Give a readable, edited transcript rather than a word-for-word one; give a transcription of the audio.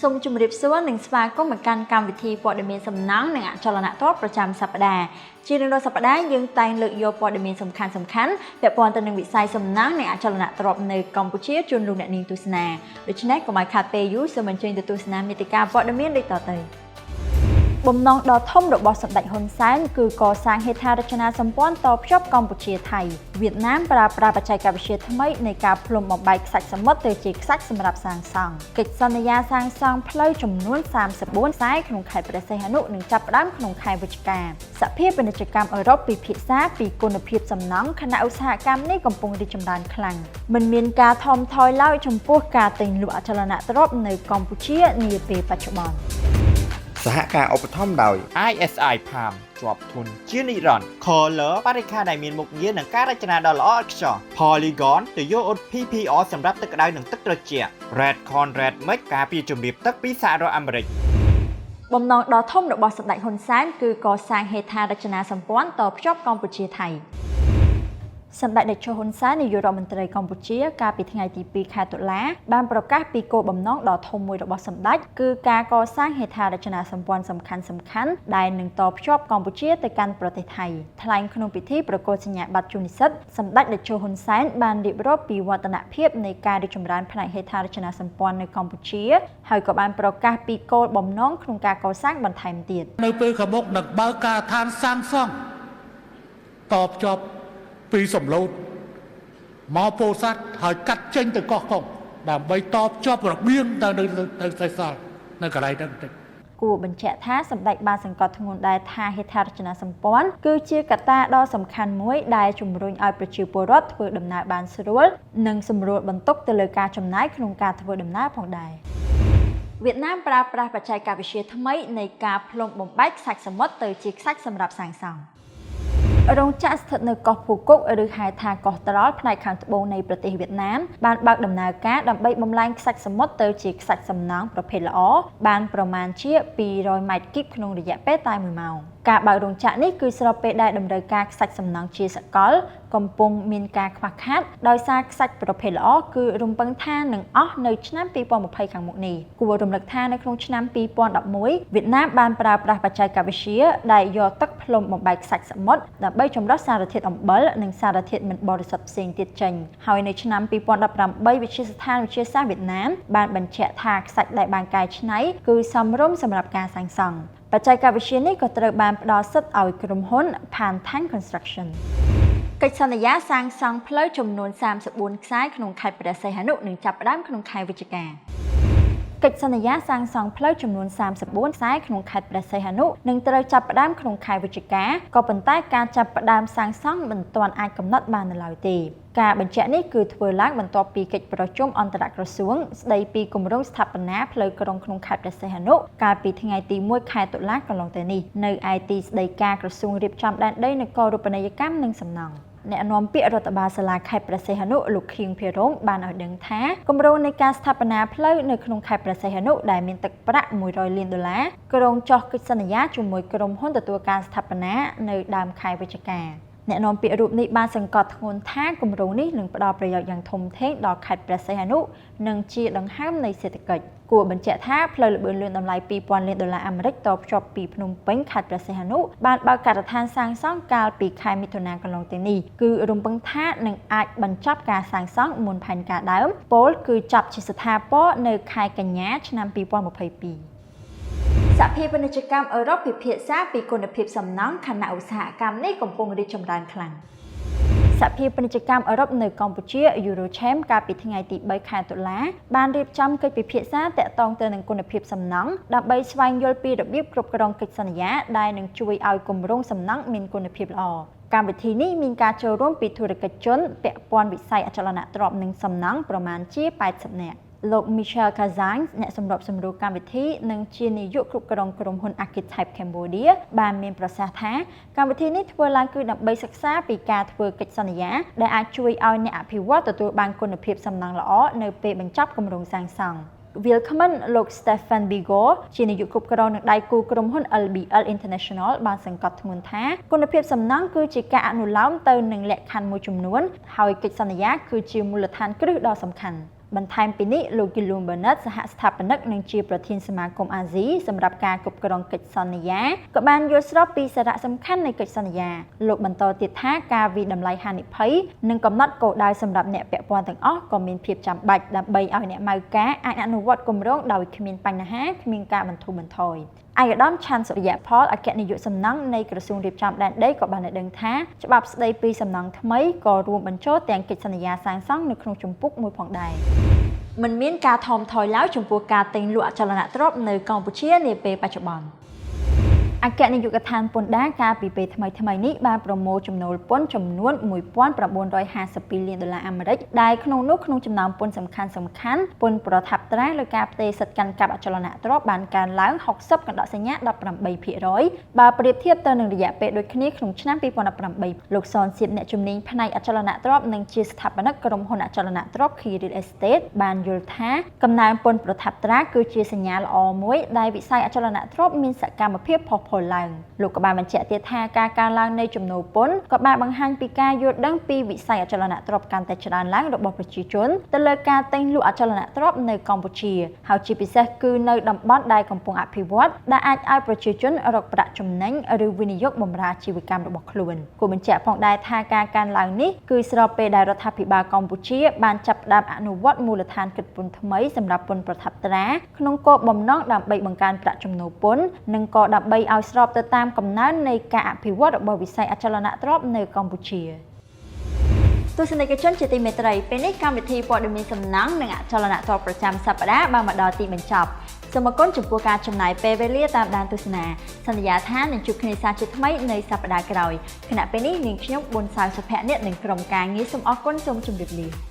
សូមជម្រាបសួរនិងស្វាគមន៍មកកាន់កម្មវិធីព័ត៌មានសំណង់និងអចលនទ្រព្យប្រចាំសប្តាហ៍ជារៀងរាល់សប្តាហ៍យើងតែងលើកយកព័ត៌មានសំខាន់ៗពាក់ព័ន្ធទៅនឹងវិស័យសំណង់និងអចលនទ្រព្យនៅកម្ពុជាជូនលោកអ្នកនាងទស្សនាដូច្នេះកុំឲ្យខាតពេលយូរសូមអញ្ជើញទៅទស្សនាមាតិកាព័ត៌មានដូចតទៅបំណងដ៏ធំរបស់សម្ដេចហ៊ុនសែនគឺកសាងហេដ្ឋារចនាសម្ព័ន្ធតភ្ជាប់កម្ពុជាថៃវៀតណាមប្រើប្រាស់បច្ចេកវិទ្យាថ្មីនៃការផ្លុំបំបែកខ្សាច់សមុទ្រទៅជាខ្សាច់សម្រាប់សាងសង់កិច្ចសន្យាសាងសង់ផ្លូវចំនួន34ខ្សែក្នុងខេត្តព្រះសីហនុនឹងចាប់ផ្ដើមក្នុងខែវិច្ឆិកាសភាពាណិជ្ជកម្មអឺរ៉ុបពិភាក្សាពីគុណភាពសំណង់ខណៈឧស្សាហកម្មនេះកំពុងរីកចម្រើនខ្លាំងមិនមានការថមថយឡើយចំពោះការទិញលក់អចលនទ្រព្យនៅកម្ពុជានាពេលបច្ចុប្បន្នសហការឧបត្ថម្ភដោយ ISI Palm ជាប់ធន់ជានិរន្តរ៍ Color បរិក្ខារដែលមានមុខងារនិងការរចនាដ៏ល្អឥតខ្ចោះ Polygon ទយោឧត PPR សម្រាប់ទឹកក្តៅនិងទឹកត្រជាក់ Redcon Redmix ការពារជំរាបទឹកពីសហរដ្ឋអាមេរិកបំណងដ៏ធំរបស់សម្ដេចហ៊ុនសែនគឺកសាងហេដ្ឋារចនាសម្ព័ន្ធតភ្ជាប់កម្ពុជាថៃសម្ដេចតេជោហ៊ុនសែននាយករដ្ឋមន្ត្រីកម្ពុជាកាលពីថ្ងៃទី2ខែតុលាបានប្រកាសពីគោលបំណងដ៏ធំមួយរបស់សម្ដេចគឺការកសាងហេដ្ឋារចនាសម្ព័ន្ធសំខាន់ៗដែលនឹងតភ្ជាប់កម្ពុជាទៅកាន់ប្រទេសថៃថ្លែងក្នុងពិធីប្រកាសសញ្ញាបត្រជូននិស្សិតសម្ដេចតេជោហ៊ុនសែនបានរៀបរាប់ពីវឌ្ឍនភាពនៃការរីកចម្រើនផ្នែកហេដ្ឋារចនាសម្ព័ន្ធនៅកម្ពុជាហើយក៏បានប្រកាសពីគោលបំណងក្នុងការកសាងបន្ថែមទៀតនៅពេលខាងមុខនឹងបើកការដ្ឋានសាងសង់តភ្ជាប់ពីសំឡូតមកពោធិ៍សាត់ហើយកាត់ចេញទៅកោះកុងដើម្បីតបជាប់របៀងទៅសេសសល់នៅកន្លែងហ្នឹងតិចគួរបញ្ជាក់ថាសម្ដេចបានសង្កត់ធ្ងន់ដែរថាហេដ្ឋារចនាសម្ព័ន្ធគឺជាកត្តាដ៏សំខាន់មួយដែលជំរុញឲ្យប្រជាពលរដ្ឋធ្វើដំណើរបានស្រួលនិងសម្រួលបន្ទុកទៅលើការចំណាយក្នុងការធ្វើដំណើរផងដែរវៀតណាមប្រើប្រាស់បច្ចេកវិទ្យាថ្មីនៃការផ្លុំបំបែកខ្សាច់សមុទ្រទៅជាខ្សាច់សម្រាប់សាងសង់រោងចក្រស្ថិតនៅកោះភូគុកឬហៅថាកោះត្រល់ផ្នែកខាងត្បូងនៃប្រទេសវៀតណាមបានបើកដំណើរការដើម្បីបំលែងខ្សាច់សមុទ្រទៅជាខ្សាច់សំណង់ប្រភេទល្អបានប្រមាណជា200ម៉ែត្រគីបក្នុងរយៈពេលតែ1ម៉ោងការបើករោងចក្រនេះគឺស្របពេលដែលតម្រូវការខ្សាច់សំណង់ជាសកលកំពុងមានការខ្វះខាតដោយសារខ្សាច់ប្រភេទល្អគឺរំពឹងថានឹងអស់នៅឆ្នាំ2020ខាងមុខនេះគួររំលឹកថានៅក្នុងឆ្នាំ2011វៀតណាមបានប្រើប្រាស់បច្ចេកវិទ្យាដែលយកទឹកផ្លុំបំបែកខ្សាច់សមុទ្រដើម្បីចម្រោះសារធាតុអំបិលនិងសារធាតុមិនបរិសុទ្ធផ្សេងទៀតចេញហើយនៅឆ្នាំ2018វិទ្យាស្ថានវិទ្យាសាស្ត្រវៀតណាមបានបញ្ជាក់ថាខ្សាច់ដែលបានកែច្នៃគឺសមរម្យសម្រាប់ការសាងសង់បច្ចេកវិទ្យានេះក៏ត្រូវបានផ្ដល់សិទ្ធិឲ្យក្រុមហ៊ុន Pantang Construction កិច្ចសន្យាសាងសង់ផ្លូវចំនួន34ខ្សែក្នុងខេត្តព្រះសីហនុនឹងចាប់ផ្ដើមក្នុងខែវិច្ឆិកាកិច្ចសន្យាសាងសង់ផ្លូវចំនួន34ខ្សែក្នុងខេត្តព្រះសីហនុនឹងត្រូវចាប់ផ្ដើមក្នុងខែវិច្ឆិកាក៏ប៉ុន្តែការចាប់ផ្ដើមសាងសង់មិនទាន់អាចកំណត់បាននៅឡើយទេការបញ្ជាក់នេះគឺធ្វើឡើងបន្ទាប់ពីកិច្ចប្រជុំអន្តរក្រសួងស្ដីពីគម្រោងស្ថាបនាផ្លូវក្រុងក្នុងខេត្តព្រះសីហនុកាលពីថ្ងៃទី1ខែតុលាកន្លងទៅនេះនៅឯទីស្តីការក្រសួងរៀបចំដែនដីនគររូបនីយកម្មនិងសំណង់អ្នកនាំពាក្យរដ្ឋបាលសាលាខេត្តព្រះសីហនុលោកខៀងភិរងបានឲ្យដឹងថាគម្រោងនៃការស្ថាបនាផ្លូវនៅក្នុងខេត្តព្រះសីហនុដែលមានទឹកប្រាក់$100លានគ្រោងចុះកិច្ចសន្យាជាមួយក្រុមហ៊ុនទទួលការស្ថាបនានៅដើមខែវិច្ឆិកាអ្នកនាំពាក្យរូបនេះបានសង្កត់ធ្ងន់ថាគម្រោងនេះនឹងផ្ដល់ប្រយោជន៍យ៉ាងធំធេងដល់ខេត្តព្រះសីហនុនិងជាដង្ហើមនៃសេដ្ឋកិច្ចគួរបញ្ជាក់ថាផ្លូវល្បឿនលឿនតម្លៃ$2000លានអាមេរិកតភ្ជាប់ពីភ្នំពេញខេត្តព្រះសីហនុបានបើកការដ្ឋានសាងសង់កាលពីខែមិថុនាកន្លងទៅនេះគឺរំពឹងថានឹងអាចបញ្ចប់ការសាងសង់មុនផែនការដើមពោលគឺចាប់ជាស្ថាពរនៅខែកញ្ញាឆ្នាំ2022សហភាពពាណិជ្ជកម្មអឺរ៉ុបពិភាក្សាពីគុណភាពសំណង់ខណៈឧស្សាហកម្មនេះកំពុងរីកចម្រើនខ្លាំងសហភាពពាណិជ្ជកម្មអឺរ៉ុបនៅកម្ពុជា Eurochem កាលពីថ្ងៃទី3ខែតុលាបានរៀបចំកិច្ចពិភាក្សាទាក់ទងទៅនឹងគុណភាពសំណង់ដើម្បីស្វែងយល់ពីរបៀបគ្រប់គ្រងកិច្ចសន្យាដែលនឹងជួយឲ្យគម្រោងសំណង់មានគុណភាពល្អកម្មវិធីនេះមានការចូលរួមពីធុរកិច្ចជនពាក់ព័ន្ធវិស័យអចលនទ្រព្យនិងសំណង់ប្រមាណជា80នាក់លោក Michel Kazan អ្នកសម្របសម្រួលកម្មវិធីនិងជានាយកគ្រប់គ្រងក្រុមហ៊ុន Archetype Cambodia បានមានប្រសាសន៍ថាកម្មវិធីនេះធ្វើឡើងគឺដើម្បីសិក្សាពីការធ្វើកិច្ចសន្យាដែលអាចជួយឲ្យអ្នកអភិវឌ្ឍទទួលបានគុណភាពសំណង់ល្អនៅពេលបញ្ចប់គម្រោងសាងសង់Willkommen លោក Stefan Bigo ជានាយកគ្រប់គ្រងនិងដៃគូក្រុមហ៊ុន LBL International បានសង្កត់ធ្ងន់ថាគុណភាពសំណង់គឺជាការអនុលោមទៅនឹងលក្ខខណ្ឌមួយចំនួនហើយកិច្ចសន្យាគឺជាមូលដ្ឋានគ្រឹះដ៏សំខាន់ បន្ថែមពីនេះលោក Gillian Burnett សហស្ថាបនិកនិងជាប្រធានសមាគមអាស៊ីសម្រាប់ការគ្រប់គ្រងកិច្ចសន្យាក៏បានយល់ស្របពីសារៈសំខាន់នៃកិច្ចសន្យាលោកបន្តទៀតថាការវិតម្លៃហានិភ័យនិងកំណត់គោលដៅសម្រាប់អ្នកពាក់ព័ន្ធទាំងអស់ក៏មានភាពចាំបាច់ដើម្បីឲ្យអ្នកម៉ៅការអាចអនុវត្តគម្រោងដោយគ្មានបញ្ហាគ្មានការបន្ធូរបន្ថយឯកឧត្តមឆាន់សុរិយផលអគ្គនាយកសំណង់នៃក្រសួងរៀបចំដែនដីក៏បានដឹងថាច្បាប់ស្តីពីសំណង់ថ្មីក៏រួមបញ្ចូលទាំងកិច្ចសន្យាសាងសង់នៅក្នុងជំពូកមួយផងដែរមិនមានការថមថយឡើយចំពោះការទិញលក់អចលនទ្រព្យនៅកម្ពុជានាពេលបច្ចុប្បន្នអគ្គនាយកដ្ឋានពន្ធដារកាលពីពេលថ្មីនេះបានប្រមូលចំណូលពន្ធចំនួន$1952 លានអាមេរិកដែលក្នុងនោះក្នុងចំណោមពន្ធសំខាន់ពន្ធប្រថាប់ត្រាលើការផ្ទេរសិទ្ធិកាន់កាប់អចលនទ្រព្យបានកើនឡើង60កណ្ដោសញ្ញា 18% បើប្រៀបធៀបទៅនឹងរយៈពេលដូចគ្នាក្នុងឆ្នាំ2018លោកសនសៀបអ្នកជំនាញផ្នែកអចលនទ្រព្យនិងជាស្ថាបនិកក្រុមហ៊ុនអចលនទ្រព្យ Key Real Estate បានយល់ថាកំណើនពន្ធប្រថាប់ត្រាគឺជាសញ្ញាល្អមួយដែលវិស័យអចលនទ្រព្យមានសកម្មភាពផុសផុលឡើងលោកក៏បានបញ្ជាក់ទៀតថាការកើនឡើងនៃចំណូលពន្ធក៏បានបង្ហាញពីការយល់ដឹងពីវិស័យអចលនទ្រព្យកាន់តែច្រើនឡើងរបស់ប្រជាជនទៅលើការទិញលក់អចលនទ្រព្យនៅកម្ពុជាហើយជាពិសេសគឺនៅតំបន់ដែលកំពុងអភិវឌ្ឍដែលអាចឲ្យប្រជាជនរកប្រាក់ចំណេញឬវិនិយោគបម្រើអាជីវកម្មរបស់ខ្លួនគូបញ្ជាក់ផងដែរថាការកើនឡើងនេះគឺស្របពេលដែលរដ្ឋាភិបាលកម្ពុជាបានចាប់ផ្ដើមអនុវត្តមូលដ្ឋានគិតពន្ធថ្មីសម្រាប់ពន្ធប្រថាប់ត្រាក្នុងគោលបំណងដើម្បីបង្កើនប្រាក់ចំណូលពន្ធនិងក៏ដើម្បីឲ្យស្របទៅតាមកំណើននៃការអភិវឌ្ឍរបស់វិស័យអចលនទ្រព្យនៅកម្ពុជាទស្សនិកជនជាទីមេត្រីពេលនេះកម្មវិធីព័ត៌មានសំណង់និងអចលនទ្រព្យប្រចាំសប្តាហ៍បានមកដល់ទីបញ្ចប់សូមអរគុណចំពោះការចំណាយពេលវេលាតាមដានទស្សនាសន្យាថានឹងជួបគ្នាសាជាថ្មីនៅសប្តាហ៍ក្រោយខណៈពេលនេះនាងខ្ញុំប៊ុនសាវសុភ័ក្រអ្នកនិងក្រុមការងារសូមអរគុណសូមជម្រាបលា